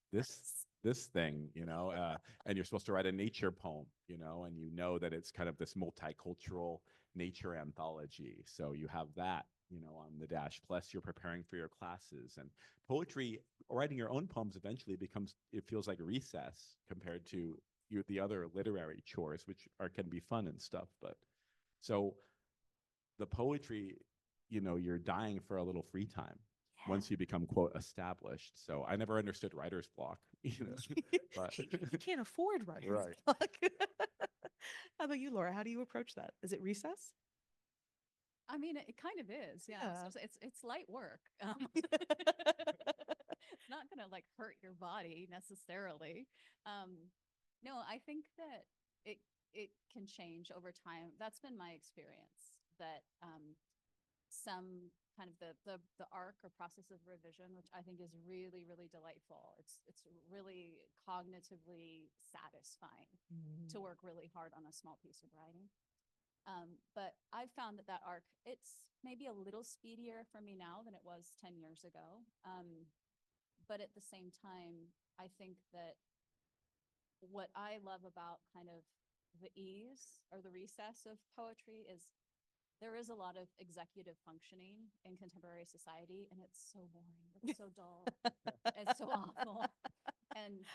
thing, and you're supposed to write a nature poem, and that it's kind of this multicultural nature anthology. So you have that, on the dash. Plus, you're preparing for your classes, and poetry, writing your own poems eventually it feels like recess compared to the other literary chores, which can be fun and stuff. But so the poetry, you're dying for a little free time once you become, quote, established. So I never understood writer's block, but You can't afford writer's Right. block. How about you, Laura? How do you approach that? Is it recess? I mean, it kind of is. Yeah. Yeah. So it's light work. It's not going to like hurt your body necessarily. No, I think that it can change over time. That's been my experience. That some kind of the arc or process of revision, which I think is really really delightful. It's really cognitively satisfying to work really hard on a small piece of writing. But I've found that arc, it's maybe a little speedier for me now than it was 10 years ago. But at the same time, I think that what I love about kind of the ease or the recess of poetry is there is a lot of executive functioning in contemporary society, and it's so boring. It's so dull. It's so awful. And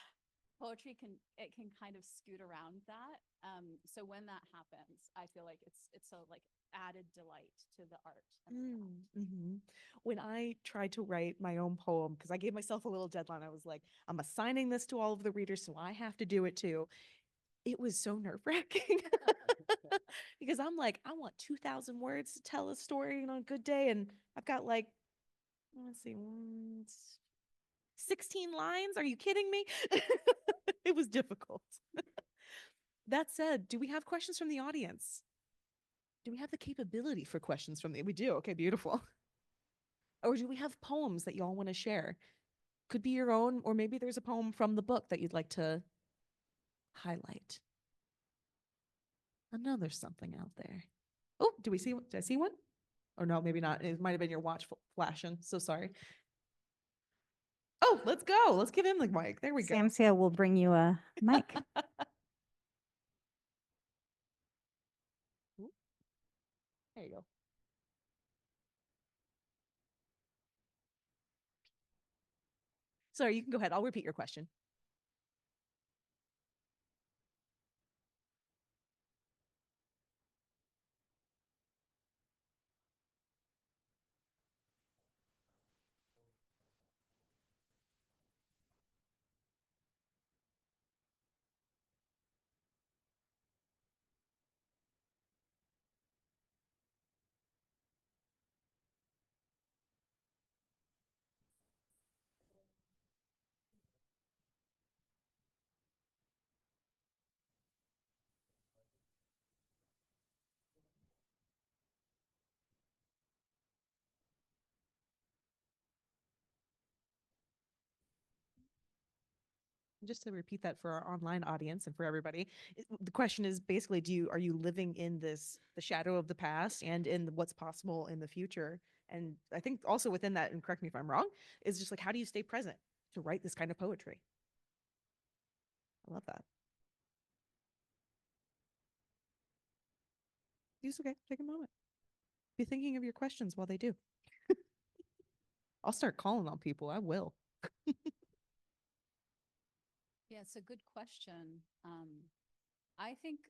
poetry can kind of scoot around that. So when that happens, I feel like it's a like added delight to the art. When I tried to write my own poem, because I gave myself a little deadline, I was like, I'm assigning this to all of the readers, so I have to do it too. It was so nerve-wracking because I'm like, I want 2,000 words to tell a story on a good day, and I've got like, let's see, 16 lines. Are you kidding me? It was difficult. That said, do we have questions from the audience? Do we have the capability for questions from we do? Okay, beautiful. Or do we have poems that y'all want to share? Could be your own, or maybe there's a poem from the book that you'd like to highlight. I know there's something out there. Oh, did I see one? Or no, maybe not. It might have been your watch flashing. So sorry. Oh, let's go. Let's give him the mic. There we go. Samsia will bring you a mic. There you go. Sorry, you can go ahead. I'll repeat your question. Just to repeat that for our online audience and for everybody, the question is basically, are you living in the shadow of the past and in what's possible in the future? And I think also within that, and correct me if I'm wrong, is just like, how do you stay present to write this kind of poetry? I love that. It's okay. Take a moment. Be thinking of your questions while they do. I'll start calling on people. I will. Yeah, it's a good question. I think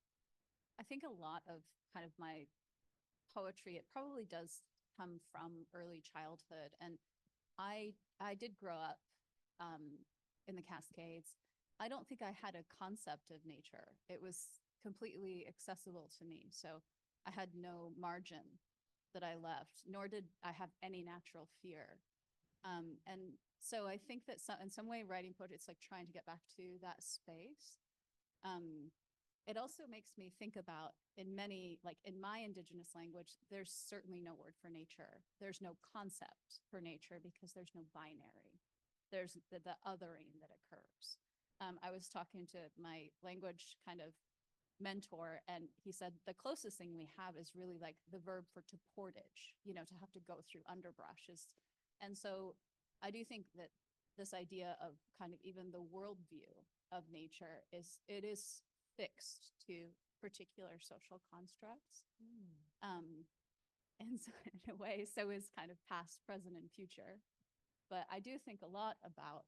I think a lot of kind of my poetry, it probably does come from early childhood. And I did grow up in the Cascades. I don't think I had a concept of nature. It was completely accessible to me. So I had no margin that I left, nor did I have any natural fear. And so I think that in some way writing poetry, it's like trying to get back to that space. It also makes me think about like in my indigenous language, there's certainly no word for nature. There's no concept for nature because there's no binary. There's the othering that occurs. I was talking to my language kind of mentor, and he said the closest thing we have is really like the verb for to portage, to have to go through underbrushes. And so I do think that this idea of kind of even the worldview of nature is fixed to particular social constructs. And so in a way, so is kind of past, present, and future. But I do think a lot about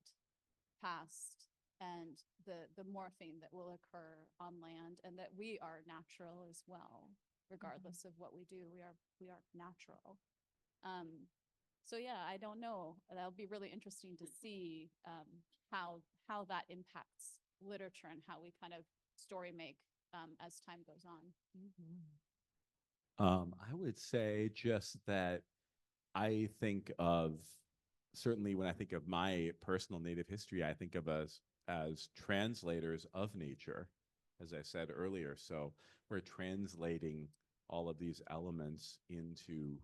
past and the morphing that will occur on land, and that we are natural as well, regardless of what we do. We are natural. So yeah, I don't know. That'll be really interesting to see how that impacts literature and how we kind of story make as time goes on. I would say just that I think of, certainly when I think of my personal Native history, I think of us as translators of nature, as I said earlier. So we're translating all of these elements into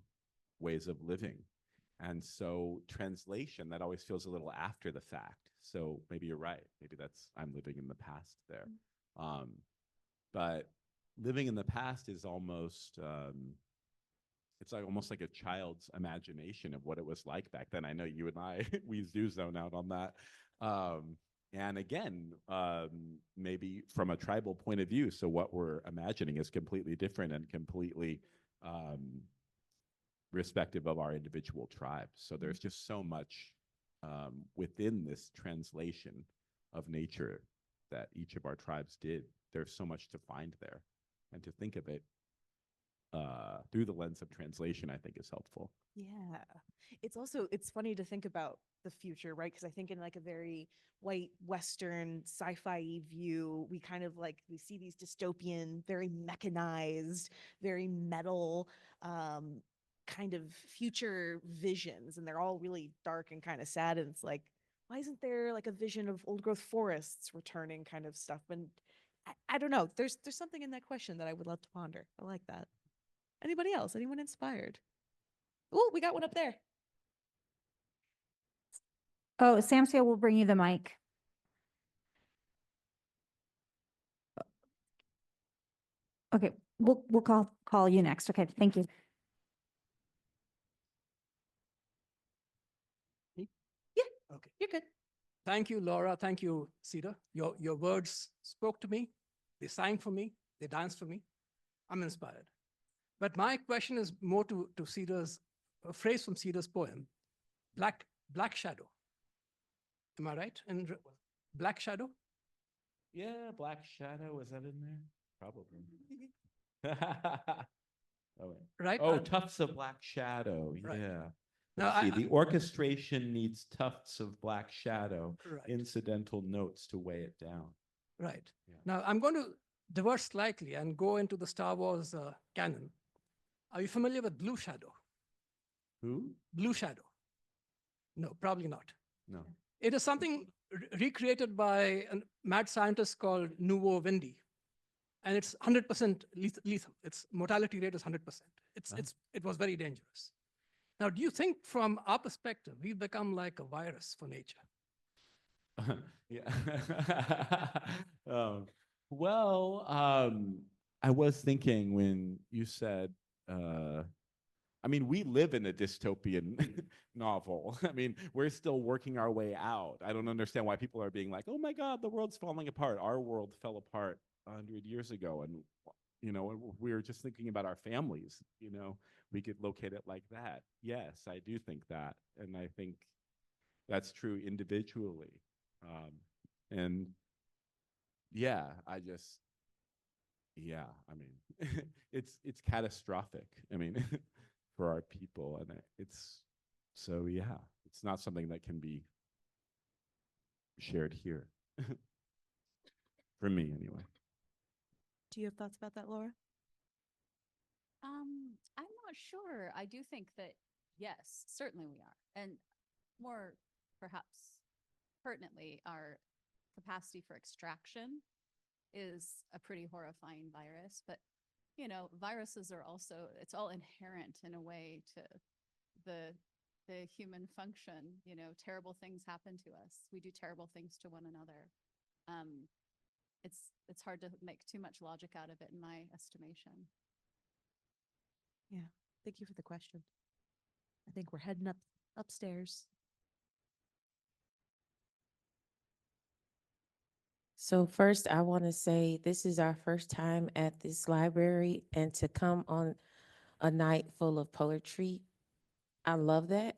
ways of living. And so translation, that always feels a little after the fact. So maybe you're right. Maybe I'm living in the past there. But living in the past is almost, it's like almost like a child's imagination of what it was like back then. I know you and I, we do zone out on that. And again, maybe from a tribal point of view, so what we're imagining is completely different and completely respective of our individual tribes. So there's just so much within this translation of nature that each of our tribes did. There's so much to find there, and to think of it through the lens of translation, I think is helpful. Yeah. It's funny to think about the future, right? Because I think in like a very white Western sci-fi view, we kind of like, we see these dystopian, very mechanized, very metal kind of future visions, and they're all really dark and kind of sad. And it's like, why isn't there like a vision of old growth forests returning kind of stuff? And I don't know. There's something in that question that I would love to ponder. I like that. Anybody else? Anyone inspired? Oh, we got one up there. Oh, Samsia will bring you the mic. Okay, we'll call you next. Okay, thank you. Okay. You're good. Thank you, Laura. Thank you, Cedar. Your words spoke to me. They sang for me. They danced for me. I'm inspired. But my question is more to Cedar's, a phrase from Cedar's poem, Black Shadow. Am I right? And Black Shadow? Yeah, Black Shadow, is that in there? Probably. Oh, wait. Right? Oh, tufts of black shadow. Right. Yeah. Now, Let's see, the orchestration needs tufts of black shadow, Right. incidental notes to weigh it down. Right. Yeah. Now, I'm going to diverge slightly and go into the Star Wars canon. Are you familiar with Blue Shadow? Who? Blue Shadow? No, probably not. No. It is something recreated by a mad scientist called Nuvo Vendy. And it's 100% lethal. Its mortality rate is 100%. It was very dangerous. Now, do you think from our perspective, we've become like a virus for nature? Yeah. I was thinking when you said, I mean, we live in a dystopian novel. I mean, we're still working our way out. I don't understand why people are being like, oh my God, the world's falling apart. Our world fell apart 100 years ago. And, we were just thinking about our families, we could locate it like that. Yes, I do think that. And I think that's true individually. And yeah, yeah, I mean, it's catastrophic. I mean, for our people, and it's so yeah, it's not something that can be shared here. For me, anyway. Do you have thoughts about that, Laura? I'm not sure. I do think that, yes, certainly we are. And more perhaps pertinently, our capacity for extraction is a pretty horrifying virus. But, you know, viruses are also, it's all inherent in a way to the human function. You know, terrible things happen to us. We do terrible things to one another. It's hard to make too much logic out of it, in my estimation. Yeah. Thank you for the question. I think we're heading upstairs. So first, I want to say this is our first time at this library, and to come on a night full of poetry, I love that.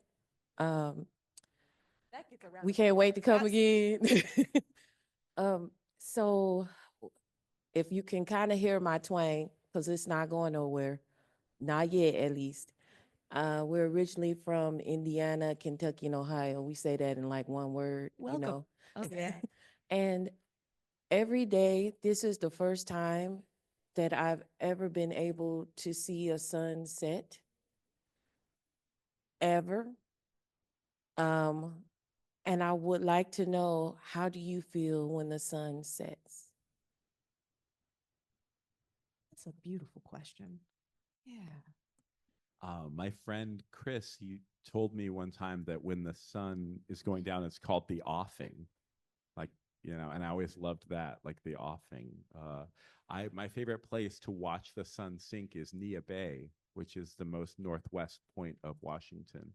We can't wait to come again. So if you can kind of hear my twang, because it's not going nowhere, not yet at least. We're originally from Indiana, Kentucky, and Ohio. We say that in like one word, Welcome. you know. Oh, yeah. And every day, this is the first time that I've ever been able to see a sunset, ever. And I would like to know, how do you feel when the sun sets? That's a beautiful question. Yeah. My friend Chris, he told me one time that when the sun is going down, it's called the offing. Like, you know, and I always loved that, like the offing. My favorite place to watch the sun sink is Nia Bay, which is the most northwest point of Washington.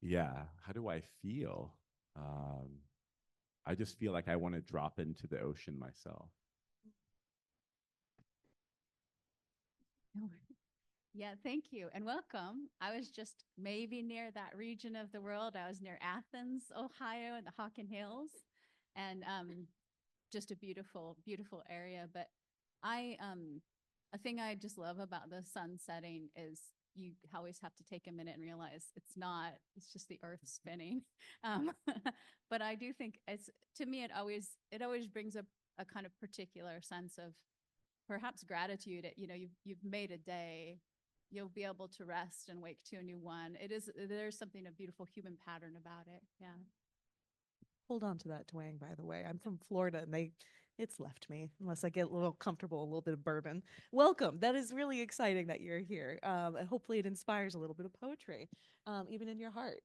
Yeah, how do I feel? I just feel like I want to drop into the ocean myself. Yeah, thank you and welcome. I was just maybe near that region of the world. I was near Athens, Ohio, and the Hockin Hills, and just a beautiful, beautiful area. But a thing I just love about the sun setting is you always have to take a minute and realize it's just the earth spinning. But I do think to me, it always brings a kind of particular sense of perhaps gratitude. You know, you've made a day, you'll be able to rest and wake to a new one. There's something, a beautiful human pattern about it. Yeah. Hold on to that twang, by the way. I'm from Florida, and it's left me unless I get a little comfortable, a little bit of bourbon. Welcome. That is really exciting that you're here. And hopefully it inspires a little bit of poetry, even in your heart.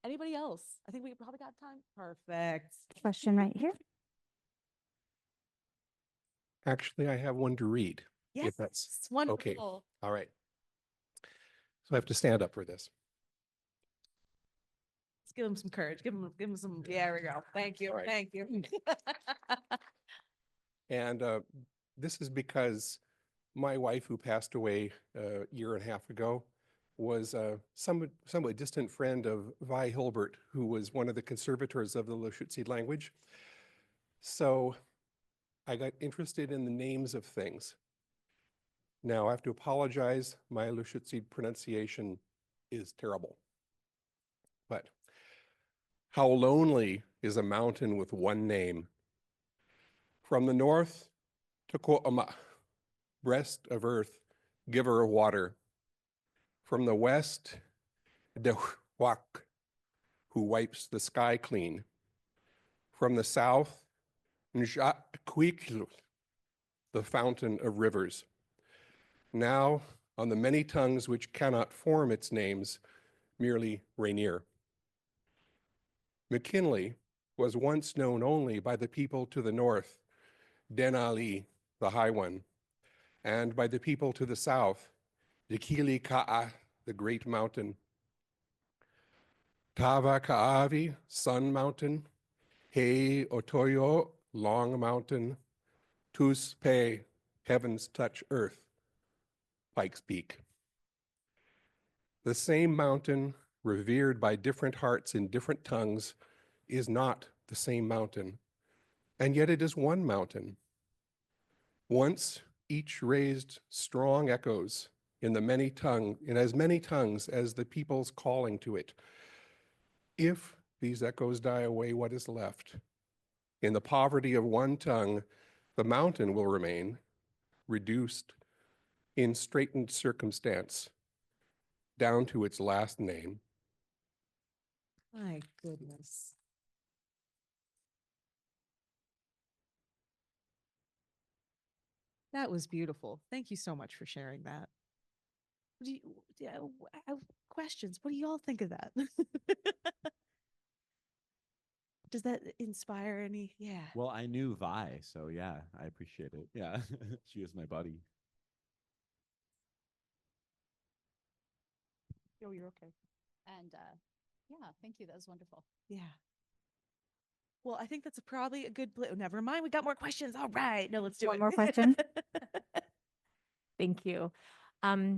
Anybody else? I think we probably got time. Perfect. Question right here. Actually, I have one to read. Yes, If that's it's wonderful. okay. All right. So I have to stand up for this. Let's give him some courage. Give him some. Yeah, there we go. Thank you. All right. Thank you. And this is because my wife, who passed away a year and a half ago, was a somewhat distant friend of Vi Hilbert, who was one of the conservators of the Lushootseed language. So I got interested in the names of things. Now I have to apologize. My Lushootseed pronunciation is terrible. But how lonely is a mountain with one name? From the north to KUOW, breast of earth, giver of water. From the west, Dewak, who wipes the sky clean. From the south, Njakwiklu, the fountain of rivers. Now, on the many tongues which cannot form its names, merely Rainier. McKinley was once known only by the people to the north, Denali, the high one, and by the people to the south, Dikili Ka'a, the great mountain. Tava Ka'avi, sun mountain. He Otoyo, long mountain. Tus Pe, heavens touch earth, Pikes Peak. The same mountain, revered by different hearts in different tongues, is not the same mountain. and yet it is one mountain. Once each raised strong echoes in as many tongues as the peoples calling to it. If these echoes die away, what is left? In the poverty of one tongue, the mountain will remain, reduced in straitened circumstance, down to its last name. My goodness. That was beautiful. Thank you so much for sharing that. Questions? What do you all think of that? Does that inspire any? Yeah. Well, I knew Vi, so yeah, I appreciate it. Yeah, she was my buddy. Oh, you're okay. And yeah, thank you. That was wonderful. Yeah. Well, I think that's probably a good never mind. We got more questions. All right. No, let's do One it. more question? Question. Thank you.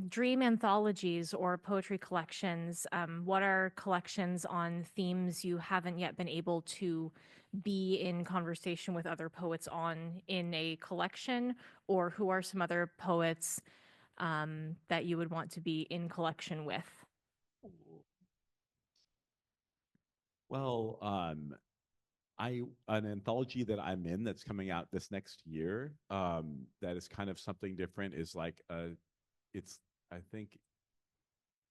Dream anthologies or poetry collections, what are collections on themes you haven't yet been able to be in conversation with other poets on in a collection? Or who are some other poets that you would want to be in collection with? Well, an anthology that I'm in that's coming out this next year, that is kind of something different, is like I think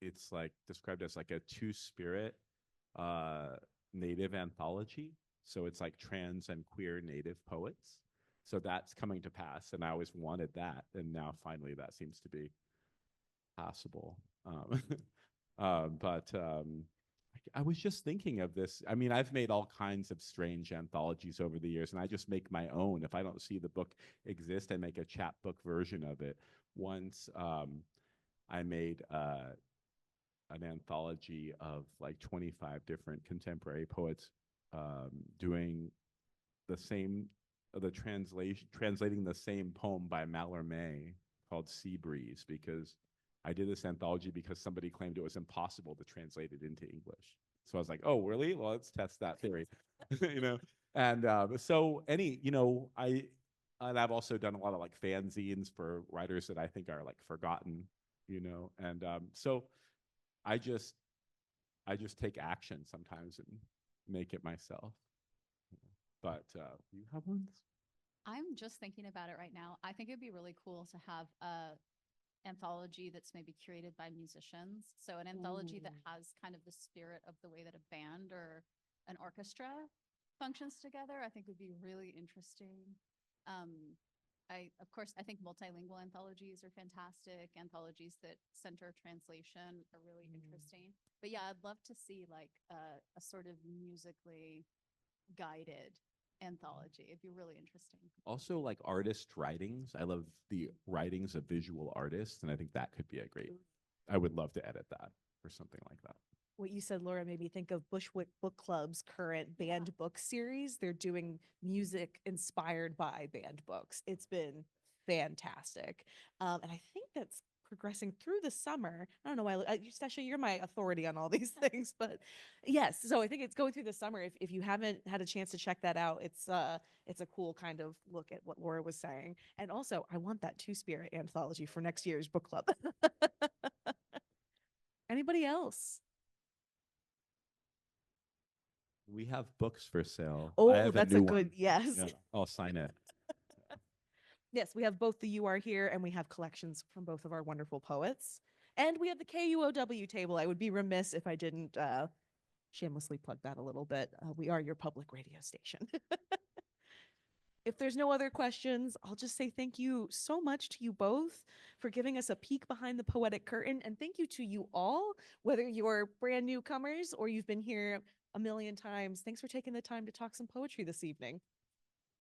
it's like described as like a two-spirit native anthology. So it's like trans and queer native poets. So that's coming to pass, and I always wanted that, and now finally that seems to be possible. But I was just thinking of this. I mean, I've made all kinds of strange anthologies over the years, and I just make my own. If I don't see the book exist, I make a chapbook version of it. Once I made an anthology of like 25 different contemporary poets doing translating the same poem by Mallarmé called Sea Breeze, because I did this anthology because somebody claimed it was impossible to translate it into English. So I was like, oh, really? Well, let's test that theory, you know? And and I've also done a lot of like fanzines for writers that I think are like forgotten, and so I just take action sometimes and make it myself. But you have ones? I'm just thinking about it right now. I think it'd be really cool to have a anthology that's maybe curated by musicians. So an anthology that has kind of the spirit of the way that a band or an orchestra functions together, I think would be really interesting. Of course, I think multilingual anthologies are fantastic. Anthologies that center translation are really interesting. But yeah, I'd love to see like a sort of musically guided anthology. It'd be really interesting. Also, like artist writings. I love the writings of visual artists, and I think that could be I would love to edit that or something like that. What you said, Laura, made me think of Bushwick Book Club's current banned book series. They're doing music inspired by banned books. It's been fantastic. And I think that's progressing through the summer. I don't know why, Stasha, you're my authority on all these things, but yes. So I think it's going through the summer. If you haven't had a chance to check that out, it's a cool kind of look at what Laura was saying. And also, I want that two-spirit anthology for next year's book club. Anybody else? We have books for sale. I Oh, have that's new a one. good, yes. Yeah, I'll sign it. Yes, we have both the You Are Here and we have collections from both of our wonderful poets. And we have the KUOW table. I would be remiss if I didn't shamelessly plug that a little bit. We are your public radio station. If there's no other questions, I'll just say thank you so much to you both for giving us a peek behind the poetic curtain. And thank you to you all, whether you're brand newcomers or you've been here a million times. Thanks for taking the time to talk some poetry this evening.